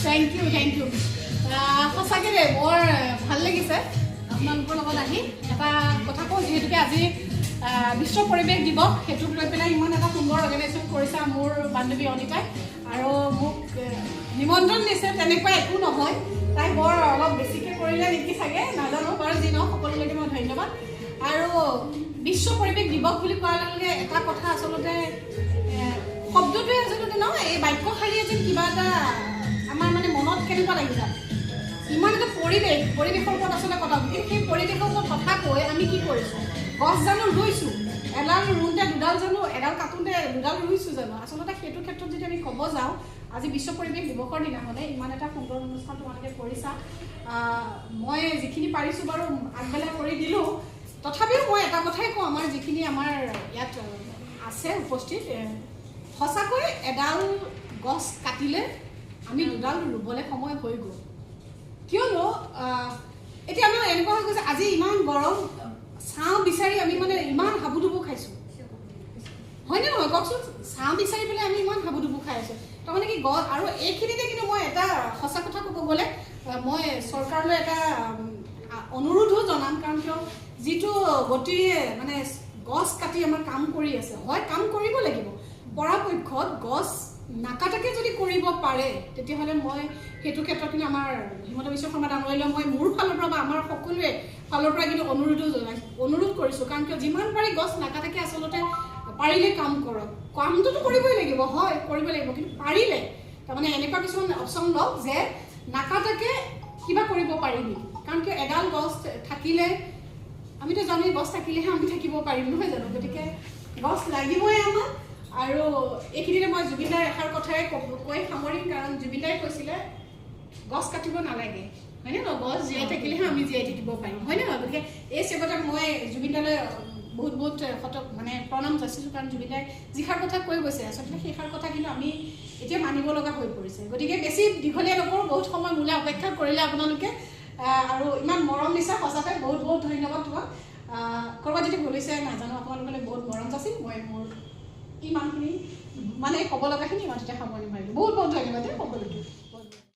thank U সঁচাকৈ দেই বৰ ভাল লাগিছে আপোনালোকৰ লগত আহি এটা কথা কওঁ যিহেতুকে আজি বিশ্ব পৰিৱেশ দিৱস সেইটোক লৈ পেলাই ইমান এটা সুন্দৰ অৰ্গেনাইজেশ্যন কৰিছে মোৰ বান্ধৱী অনিতাই আৰু মোক নিমন্ত্ৰণ দিছে তেনেকুৱা একো নহয় তাই বৰ অলপ বেছিকৈ কৰিলে নেকি চাগে নাজানো বাৰু যি নহওক সকলোলৈকে মই ধন্যবাদ আৰু বিশ্ব পৰিৱেশ দিৱস বুলি কোৱাৰ লগে লগে এটা কথা আচলতে শব্দটোৱে আচলতে ন এই বাক্যশাৰীয়ে যেন কিবা এটা আমাৰ মানে মনত কেনেকুৱা লাগি যায় ইমান এটা পৰিৱেশৰ ওপৰত আচলতে কথা কিন্তু সেই পৰিৱেশৰ ওপৰত কথা কৈ আমি কি কৰিছোঁ গছ জানো ৰুইছোঁ এডাল ৰুওঁতে দুডাল জানো এডাল কাটোঁতে দুডাল ৰুইছোঁ জানো আচলতে সেইটো ক্ষেত্ৰত যদি আমি ক'ব যাওঁ আজি বিশ্ব পৰিৱেশ দিৱসৰ দিনাখনে ইমান এটা সুন্দৰ অনুষ্ঠান তোমালোকে কৰিছা মই যিখিনি পাৰিছোঁ বাৰু আগবেলা কৰি দিলোঁ তথাপিও মই এটা কথাই কওঁ আমাৰ যিখিনি আমাৰ ইয়াত আছে উপস্থিত সঁচাকৈ এডাল গছ কাটিলে আমি দুডাল ৰুবলৈ সময় হৈ গ'ল কিয়নো এতিয়া আমাৰ এনেকুৱা হৈ গৈছে আজি ইমান গৰম ছাঁ বিচাৰি আমি মানে ইমান হাবুডুবু খাইছোঁ হয়নে নহয় কওকচোন ছাঁ বিচাৰি পেলাই আমি ইমান হাবুডুবু খাই আছোঁ তাৰমানে কি গছ আৰু এইখিনিতে কিন্তু মই এটা সঁচা কথা ক'ব গ'লে মই চৰকাৰলৈ এটা অনুৰোধো জনাম কাৰণ কিয় যিটো গতিৰে মানে গছ কাটি আমাৰ কাম কৰি আছে হয় কাম কৰিব লাগিব পৰাপক্ষত গছ নাকাটাকে যদি কৰিব পাৰে তেতিয়াহ'লে মই সেইটো ক্ষেত্ৰত কিন্তু আমাৰ হিমন্ত বিশ্ব শৰ্মা ডাঙৰীয়ালৈ মই মোৰ ফালৰ পৰা বা আমাৰ সকলোৱে ফালৰ পৰা কিন্তু অনুৰোধ কৰিছোঁ কাৰণ কিয় যিমান পাৰি গছ নাকাটাকে আচলতে পাৰিলে কাম কৰক কামটোতো কৰিবই লাগিব হয় কৰিব লাগিব কিন্তু পাৰিলে তাৰমানে এনেকুৱা কিছুমান অপশ্যন লওক যে নাকাটাকে কিবা কৰিব পাৰি নেকি কাৰণ কিয় এডাল গছ থাকিলে আমিতো জানোৱেই গছ থাকিলেহে আমি থাকিব পাৰিম নহয় জানো গতিকে গছ লাগিবই আমাক আৰু এইখিনিতে মই জুবিনদাৰ এষাৰ কথাই কৈ সামৰিম কাৰণ জুবিনদাই কৈছিলে গছ কাটিব নালাগে হয়নে নহয় গছ জীয়াই থাকিলেহে আমি জীয়াই থাকিব পাৰিম হয়নে নহয় গতিকে এই চেগতে মই জুবিনদালৈ বহুত মানে প্ৰণাম যাচিছোঁ কাৰণ জুবিনদাই যিষাৰ কথা কৈ গৈছে আচলতে সেইষাৰ কথা কিন্তু আমি এতিয়া মানিব লগা হৈ পৰিছে গতিকে বেছি দীঘলীয়া নকৰোঁ বহুত সময় মোলৈ অপেক্ষা কৰিলে আপোনালোকে আৰু ইমান মৰম দিছা সঁচাকৈ বহুত ধন্যবাদ তোমাক ক'ৰবাত যদি ভুলিছে নাজানো আপোনালোকলৈ বহুত মৰম যাচিম মই মোৰ ইমানখিনি মানে ক'ব লগাখিনি ইমানতে সামৰণি মাৰিলোঁ বহুত ধন্যবাদ সকলোকে